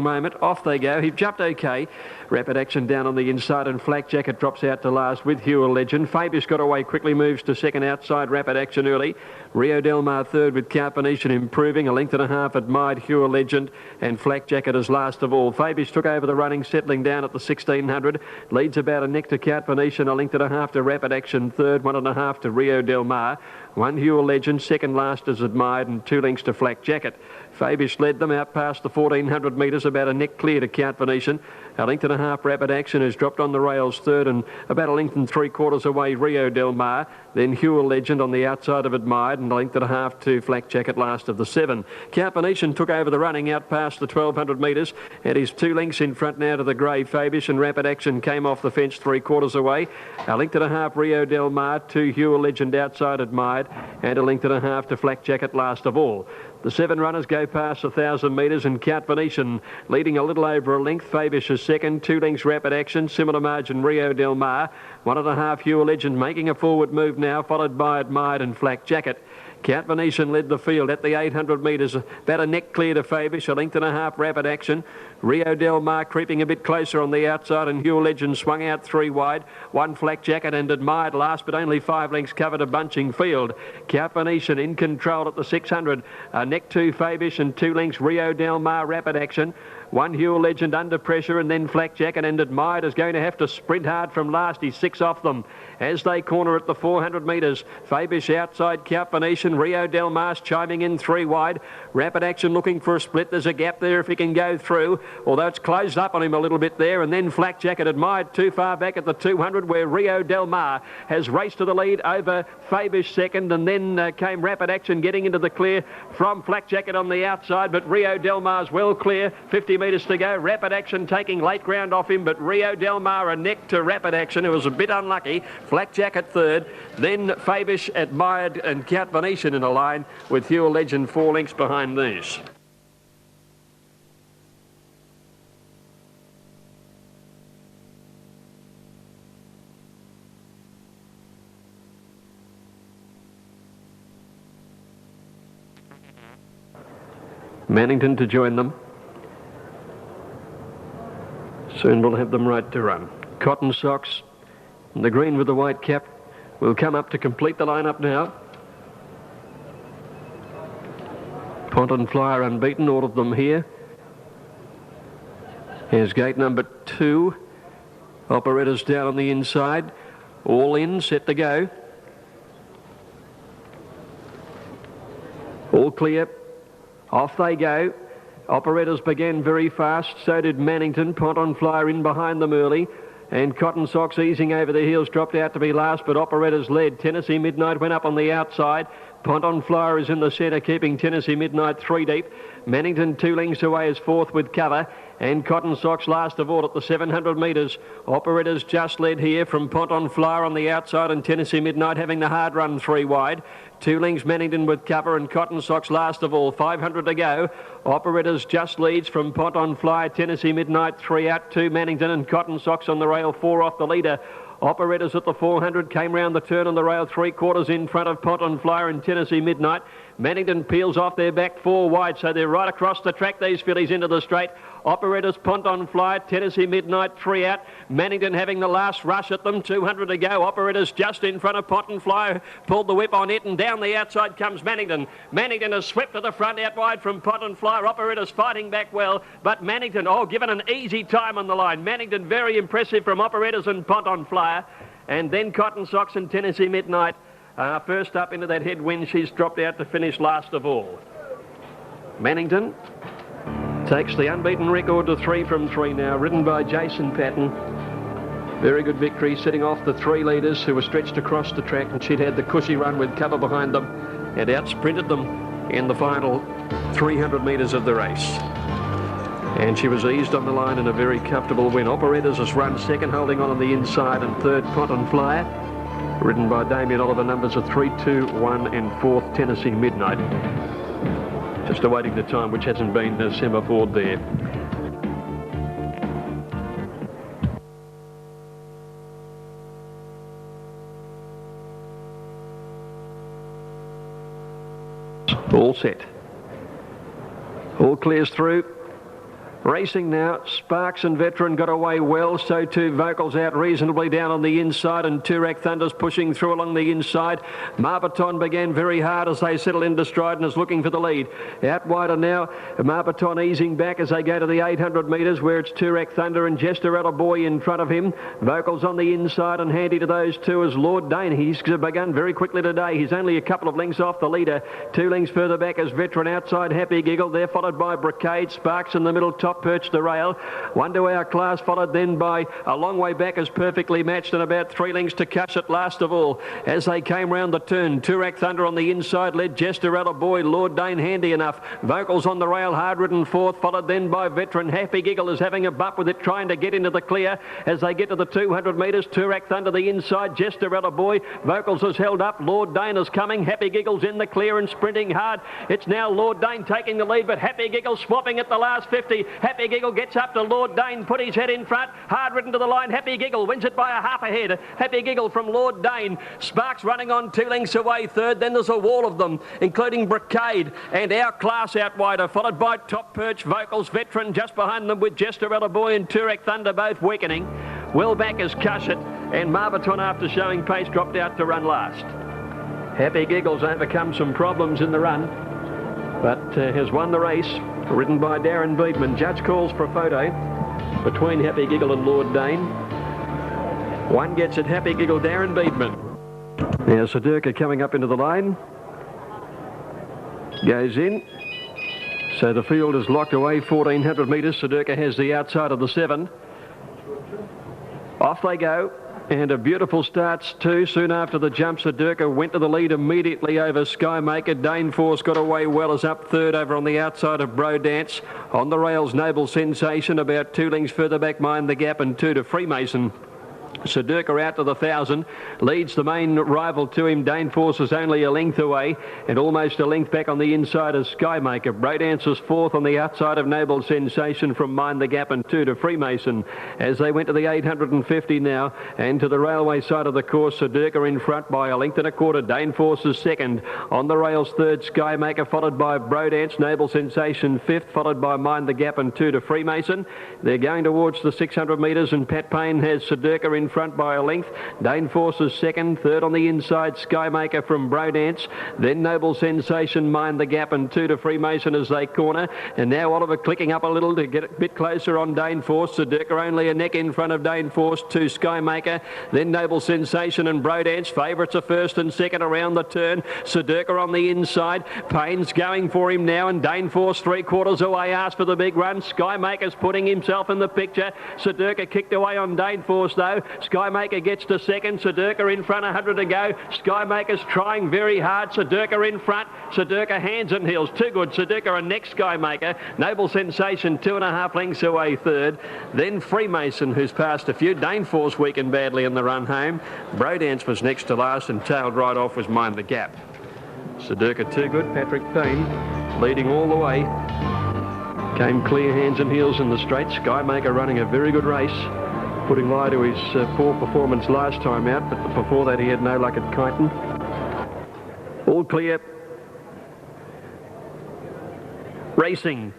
moment. Off they go. He jumped okay. Rapid Action down on the inside, and Flak Jacket drops out to last with Hewell Legend. Fabius got away quickly, moves to second outside Rapid Action early. Rio Del Mar third with Count Venetian improving. A length and a half admired Hewell Legend, and Flak Jacket as last of all. Fabius took over the running, settling down at the 1600. Leads about a neck to Count Venetian. A length and a half to Rapid Action third. 1.5 to Rio Del Mar. 1 Hewell Legend, second last as admired, and 2 lengths to Flak Jacket. Fabius led them out past the 1400 metres, about a neck clear to Count Venetian. A length and a half Rapid Action has dropped on the rails third, and about a length and 3/4 away Rio Del Mar. Then Hewell Legend on the outside of admired, and a length and a half to Flak Jacket last of the 7. Count Venetian took over the running out past the 1200 metres, and he's 2 lengths in front now to the grey Fabius, and Rapid Action came off the fence 3/4 away. A length and a half Rio Del Mar, 2 Hewell Legend outside admired, and a length and a half to Flak Jacket last of all. The 7 runners go past 1,000 metres, and Count Venetian leading a little over a length. Fabius is second, 2 lengths Rapid Action, similar margin Rio Del Mar. 1.5 Hewell Legend making a forward move now, followed by admired and Flak Jacket. Count Venetian led the field at the 800 metres, about a neck clear to Fabius, a length and a half Rapid Action. Rio Del Mar creeping a bit closer on the outside, and Hewell Legend swung out 3 wide. 1 Flak Jacket and admired last, but only 5 lengths covered a bunching field. Count Venetian in control at the 600. Neck 2 Fabius, and 2 lengths Rio Del Mar Rapid Action. 1 Hewell Legend under pressure, and then Flak Jacket, and admired is going to have to sprint hard from last. He's 6 off them as they corner at the 400 metres. Fabius outside Count Venetian. Rio Del Mar chiming in 3 wide. Rapid Action looking for a split. There's a gap there if he can go through, although it's closed up on him a little bit there. And then Flak Jacket admired too far back at the 200, where Rio Del Mar has raced to the lead over Fabius second, and then came Rapid Action getting into the clear from Flak Jacket on the outside, but Rio Del Mar's well clear. 50 metres to go. Rapid Action taking late ground off him, but Rio Del Mar a neck to Rapid Action, who was a bit unlucky. Flak Jacket third, then Fabius, admired, and Count Venetian in a line, with Hewell Legend 4 lengths behind these. Mannington to join them. Soon we'll have them right to run. Cotton Socks, the green with the white cap, will come up to complete the lineup now. Ponton Flyer unbeaten, all of them here. Here's gate number 2. Operettas down on the inside. All in, set to go. All clear. Off they go. Operettas began very fast, so did Mannington. Ponton Flyer in behind them early, and Cotton Socks easing over the heels dropped out to be last, but Operettas led. Tennessee Midnight went up on the outside. Ponton Flyer is in the centre, keeping Tennessee Midnight 3 deep. Mannington 2 lengths away is fourth with cover, and Cotton Socks last of all at the 700 metres. Operettas just led here from Ponton Flyer on the outside, and Tennessee Midnight having the hard run 3 wide. 2 lengths Mannington with cover, and Cotton Socks last of all. 500 to go. Operettas just leads from Ponton Flyer. Tennessee Midnight 3 out, 2 Mannington, and Cotton Socks on the rail 4 off the leader. Operettas at the 400 came round the turn on the rail 3/4 in front of Ponton Flyer and Tennessee Midnight. Mannington peels off their back 4 wide, so they're right across the track, these fillies, into the straight. Operettas, Ponton Flyer, Tennessee Midnight 3 out. Mannington having the last rush at them, 200 to go. Operettas just in front of Ponton Flyer, pulled the whip on it, and down the outside comes Mannington. Mannington has swept to the front out wide from Ponton Flyer. Operettas fighting back well, but Mannington, given an easy time on the line. Mannington very impressive from Operettas and Ponton Flyer. And then Cotton Socks and Tennessee Midnight first up into that headwind. She's dropped out to finish last of all. Mannington takes the unbeaten record to 3 from 3 now, ridden by Jason Patton. Very good victory, setting off the 3 leaders who were stretched across the track, and she'd had the cushy run with cover behind them and outsprinted them in the final 300 metres of the race. And she was eased on the line in a very comfortable win. Operettas has run second, holding on the inside, and third Ponton Flyer, ridden by Damien Oliver, numbers of 3, 2, 1 and 4th Tennessee Midnight. Just awaiting the time, which hasn't been semaphore there. All set. All clears through. Racing now, Sparks and Veteran got away well, so too Vocals out reasonably down on the inside, and Toorak Thunder's pushing through along the inside. Marbaton began very hard as they settle into stride and is looking for the lead. Out wider now, Marbaton easing back as they go to the 800 metres where it's Toorak Thunder and Jesterella Boy in front of him. Vocals on the inside, and handy to those two is Lord Dane. He's begun very quickly today. He's only a couple of lengths off the leader. 2 lengths further back is Veteran outside Happy Giggle. They're followed by Brocade. Sparks in the middle, top perch the rail. One to Our Class, followed then by a long way back as Perfectly Matched, and about 3 lengths to Cush it last of all. As they came round the turn, Toorak Thunder on the inside led Jesterella Boy. Lord Dane handy enough. Vocals on the rail, hard ridden fourth, followed then by Veteran. Happy Giggle is having a bump with it, trying to get into the clear. As they get to the 200 metres, Toorak Thunder the inside, Jesterella Boy. Vocals is held up. Lord Dane is coming. Happy Giggle's in the clear and sprinting hard. It's now Lord Dane taking the lead, but Happy Giggle swapping at the last 50. Happy Giggle gets up to Lord Dane, put his head in front, hard ridden to the line. Happy Giggle wins it by a half a head. Happy Giggle from Lord Dane. Sparks running on 2 lengths away third. Then there's a wall of them, including Brocade and Our Class out wider, followed by Top Perch, Vocals, Veteran just behind them with Jesterella Boy and Toorak Thunder both weakening. Well back is Cush it, and Marbaton, after showing pace, dropped out to run last. Happy Giggle's overcome some problems in the run, but has won the race, ridden by Darren Beedman. Judge calls for a photo between Happy Giggle and Lord Dane. One gets it, Happy Giggle, Darren Beedman. Now Sedurka coming up into the lane. Goes in. So the field is locked away, 1,400 metres. Sedurka has the outside of the 7. Off they go. And a beautiful starts too. Soon after the jump, Sedurka went to the lead immediately over Skymaker. Daneforce got away well, is up third over on the outside of Brodance. On the rails, Noble Sensation, about 2 lengths further back, Mind the Gap, and 2 to Freemason. Sedurka out to the 1,000, leads the main rival to him. Daneforce is only a length away, and almost a length back on the inside of Skymaker. Brodance is fourth on the outside of Noble Sensation from Mind the Gap, and 2 to Freemason. As they went to the 850 now, and to the railway side of the course, Sedurka in front by a length and a quarter. Daneforce is second. On the rails, third, Skymaker, followed by Brodance. Noble Sensation fifth, followed by Mind the Gap, and 2 to Freemason. They're going towards the 600 metres, and Pat Payne has Sedurka in front by a length. Daneforce is second. Third on the inside, Skymaker from Brodance. Then Noble Sensation, Mind the Gap, and 2 to Freemason as they corner. And now Oliver clicking up a little to get a bit closer on Daneforce. Sedurka only a neck in front of Daneforce to Skymaker. Then Noble Sensation and Brodance. Favourites are first and second around the turn. Sedurka on the inside. Payne's going for him now, and Daneforce 3/4 away, asked for the big run. Skymaker's putting himself in the picture. Sedurka kicked away on Daneforce though. Skymaker gets to second. Sedurka in front, 100 to go. Skymaker's trying very hard. Sedurka in front. Sedurka hands and heels. Too good. Sedurka and next Skymaker. Noble Sensation 2.5 lengths away third. Then Freemason, who's passed a few. Daneforce weakened badly in the run home. Brodance was next to last, and tailed right off was Mind the Gap. Sedurka too good. Patrick Payne leading all the way. Came clear hands and heels in the straight. Skymaker running a very good race, putting lie to his poor performance last time out, but before that he had no luck at Kyneton. All clear. Racing.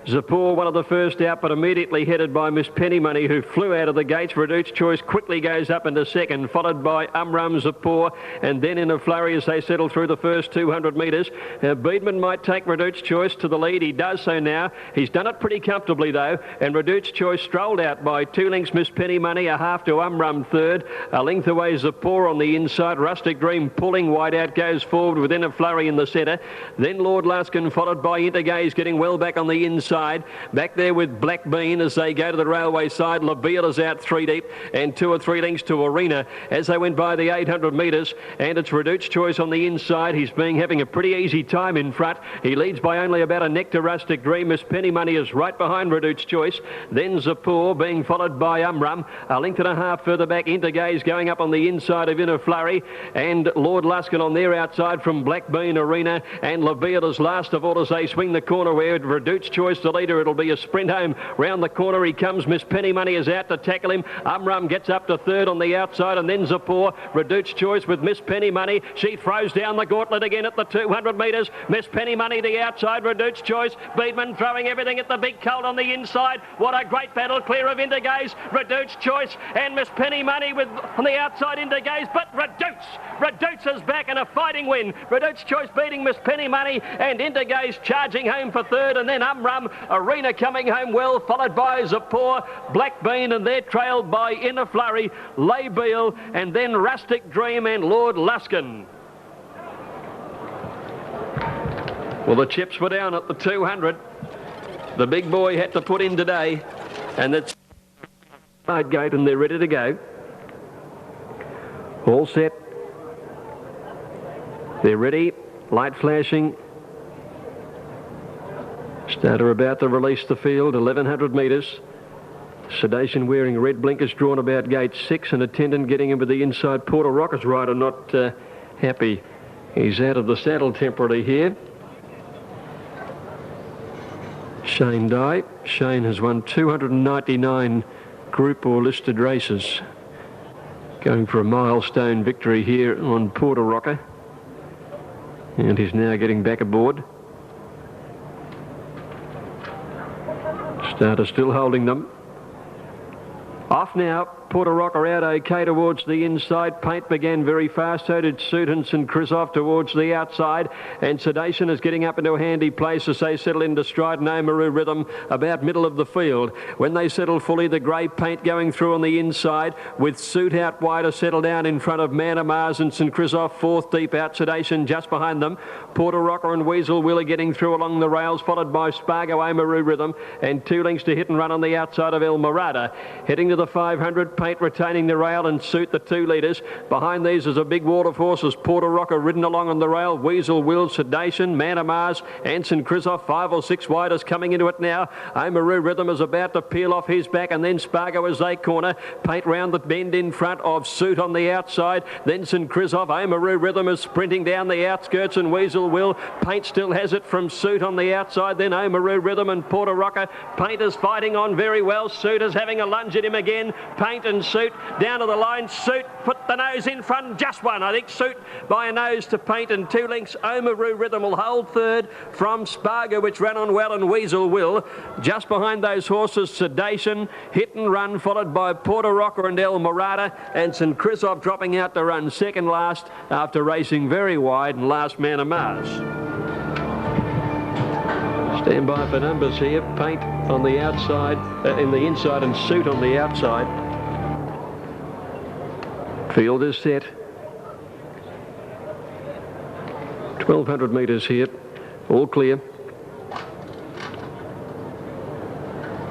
Zapor, one of the first out, but immediately headed by Miss Pennymoney, who flew out of the gates. Reduced Choice quickly goes up into second, followed by Umrum, Zapor, and then in a flurry as they settle through the first 200 metres. Beedman might take Reduced Choice to the lead. He does so now. He's done it pretty comfortably though, and Reduced Choice strolled out by 2 lengths Miss Pennymoney, a half to Umrum third, a length away Zapor on the inside. Rustic Dream pulling wide out, goes forward within a flurry in the centre. Then Lord Luskin, followed by Intergaze, getting well back on the inside. Back there with Black Bean as they go to the railway side. Labila's out 3 deep, and 2 or 3 lengths to Arena as they went by the 800 metres, and it's Reduced Choice on the inside. He's having a pretty easy time in front. He leads by only about a neck to Rustic Dream. Miss Pennymoney is right behind Reduced Choice. Then Zapor being followed by Umrum. A length and a half further back, Intergaze going up on the inside of Inner Flurry, and Lord Luskin on their outside from Black Bean, Arena, and Labila's last of all as they swing the corner where Reduced Choice the leader. It'll be a sprint home. Round the corner he comes. Miss Penny Money is out to tackle him. Umrum gets up to third on the outside, and then Zapor. Reduced Choice with Miss Penny Money. She throws down the gauntlet again at the 200 metres. Miss Penny Money the outside. Reduced Choice. Beedman throwing everything at the big colt on the inside. What a great battle clear of Indigaze. Reduced Choice and Miss Penny Money with on the outside Indigaze, but Reduce is back in a fighting win. Reduced Choice beating Miss Penny Money, and Indigaze charging home for third, and then Umrum Arena coming home well, followed by Zapor, Black Bean, and they're trailed by In a Flurry, Lay Beal, and then Rustic Dream and Lord Luskin. Well, the chips were down at the 200. The big boy had to put in today, and it's side gate, and they're ready to go. All set. They're ready. Light flashing. Starter about to release the field, 1,100 metres. Sedation wearing red blinkers drawn about gate 6, and attendant getting him with the inside. Porter Rockers rider not happy. He's out of the saddle temporarily here. Shane Dye. Shane has won 299 group or listed races. Going for a milestone victory here on Porter Rocker. And he's now getting back aboard. Starter still holding them. Off now. Porter Rocker out okay towards the inside. Paint began very fast. So did Suit and St. Christoph towards the outside. And Sedation is getting up into a handy place as they settle into stride. No Maru Rhythm about middle of the field. When they settle fully, the grey Paint going through on the inside with Suit out wide to settle down in front of Man of Mars and St. Christoph. Fourth deep out. Sedation just behind them. Porter Rocker and Weasel Will are getting through along the rails, followed by Spargo, Maru Rhythm, and 2 lengths to Hit and Run on the outside of El Morada. Heading to the 500. Paint retaining the rail and Suit the 2 leaders. Behind these is a big wall of horses. Porter Rocker ridden along on the rail. Weasel Will, Sedation, Man of Mars, and St. Christoph. 5 or 6 wide is coming into it now. Oamaru Rhythm is about to peel off his back, and then Spargo as they corner. Paint round the bend in front of Suit on the outside. Then St. Christoph. Oamaru Rhythm is sprinting down the outskirts, and Weasel Will. Paint still has it from Suit on the outside. Then Oamaru Rhythm and Porter Rocker. Paint is fighting on very well. Suit is having a lunge at him again. Paint and Suit down to the line. Suit put the nose in front, just one. I think Suit by a nose to Paint, and 2 lengths. Oamaru Rhythm will hold third from Spargo, which ran on well, and Weasel Will. Just behind those horses, Sedation, Hit and Run, followed by Porter Rocker and El Morada, and St. Christoph dropping out to run second last after racing very wide, and last Man of Mars. Stand by for numbers here. Paint on the outside, in the inside, and Suit on the outside. Field is set. 1,200 metres here. All clear.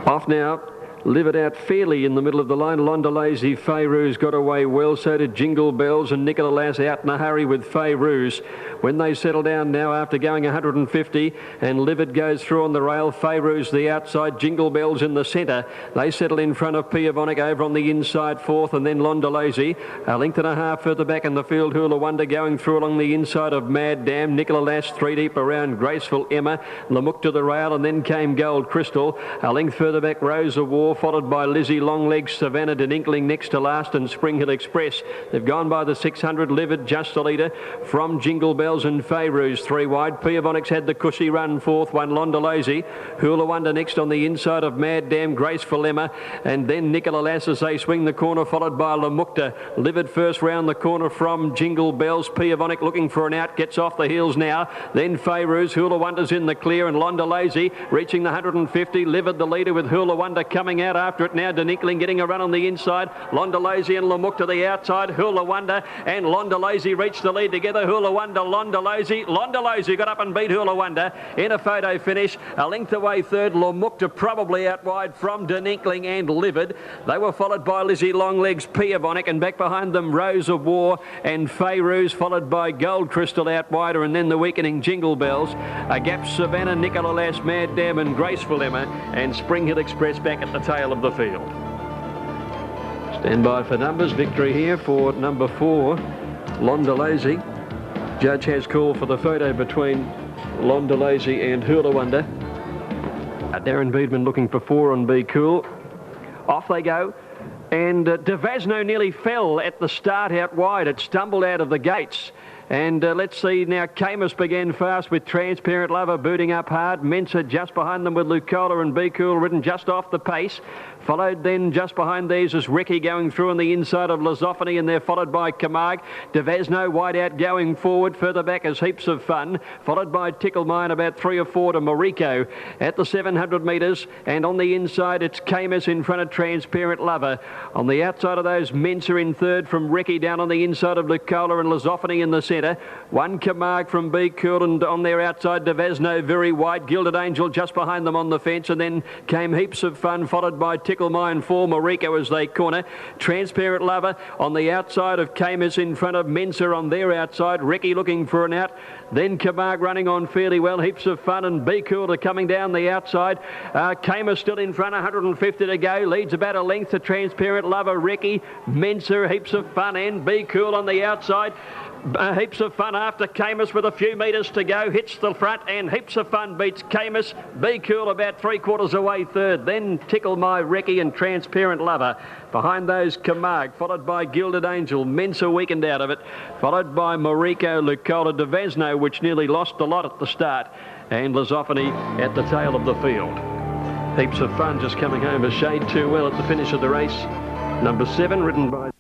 Off now. Live it out fairly in the middle of the line. Londalazy, Fayrouz got away well. So did Jingle Bells, and Nicola Lass out in a hurry with Fayrouz. When they settle down now after going 150, and Livid goes through on the rail. Fayrouz the outside, Jingle Bells in the centre. They settle in front of Piavonic over on the inside fourth, and then Londalazy. A length and a half further back in the field. Hula Wonder going through along the inside of Mad Dam. Nicola Lass 3 deep around Graceful Emma. Lamuk to the rail, and then came Gold Crystal. A length further back, Rose of War, followed by Lizzie Longlegs, Savannah Deninkling next to last, and Spring Hill Express. They've gone by the 600. Livid just the leader from Jingle Bells and Fayrouz 3 wide. Piavonic's had the cushy run fourth, one Londalazy. Hula Wonder next on the inside of Mad Dam, Graceful Emma, and then Nicola Lass as they swing the corner, followed by Lamukta. Livid first round the corner from Jingle Bells. Piavonic looking for an out, gets off the heels now. Then Fayrouz. Hula Wonder's in the clear, and Londalazy reaching the 150. Livid the leader with Hula Wonder coming out after it now. Deninkling getting a run on the inside. Londalazy and Lamuk to the outside. Hula Wonder and Londalazy reached the lead together. Hula Wonder, Londalazy got up and beat Hula Wonder in a photo finish. A length away third. Lamukta probably out wide from Deninkling and Livid. They were followed by Lizzie Longlegs, Piavonic, and back behind them Rose of War and Fayrouz, followed by Gold Crystal out wider, and then the weakening Jingle Bells. A gap Savannah, Nicola Lass, Mad Dam and Graceful Emma, and Spring Hill Express back at the tail of the field. Stand by for numbers. Victory here for number 4, Londalazy. Judge has called for the photo between Londalazy and Hula Wonder. Darren Beedman looking for 4 on Be Cool. Off they go. And Devasno nearly fell at the start out wide. It stumbled out of the gates. And let's see now, Camus began fast with Transparent Lover booting up hard. Mensa just behind them with Lucola and Be Cool ridden just off the pace. Followed then just behind these is Ricky going through on the inside of Lizophony, and they're followed by Camargue. Devasno wide out going forward. Further back is Heaps of Fun. Followed by Tickle Mine about 3 or 4 to Mariko at the 700 metres. And on the inside it's Camus in front of Transparent Lover. On the outside of those, Mensa in third from Ricky down on the inside of Lucola and Lizophony in the centre. 1 Camargue from Be Cool, and on their outside Devasno very wide. Gilded Angel just behind them on the fence, and then came Heaps of Fun followed by Tickle Mine for Mariko as they corner. Transparent Lover on the outside of Camus in front of Mensa on their outside. Ricky looking for an out. Then Camargue running on fairly well. Heaps of Fun and Be Cool are coming down the outside. Camus still in front, 150 to go. Leads about a length to Transparent Lover, Ricky, Mensa, Heaps of Fun and Be Cool on the outside. Heaps of Fun after Camus with a few metres to go. Hits the front and Heaps of Fun beats Camus. Be Cool about 3/4 away third. Then Tickle My Ricky and Transparent Lover. Behind those Camargue, followed by Gilded Angel. Mensa weakened out of it. Followed by Mariko, Lucola, Devasno, which nearly lost a lot at the start. And Lizophony at the tail of the field. Heaps of Fun just coming home a shade too well at the finish of the race. Number 7, ridden by...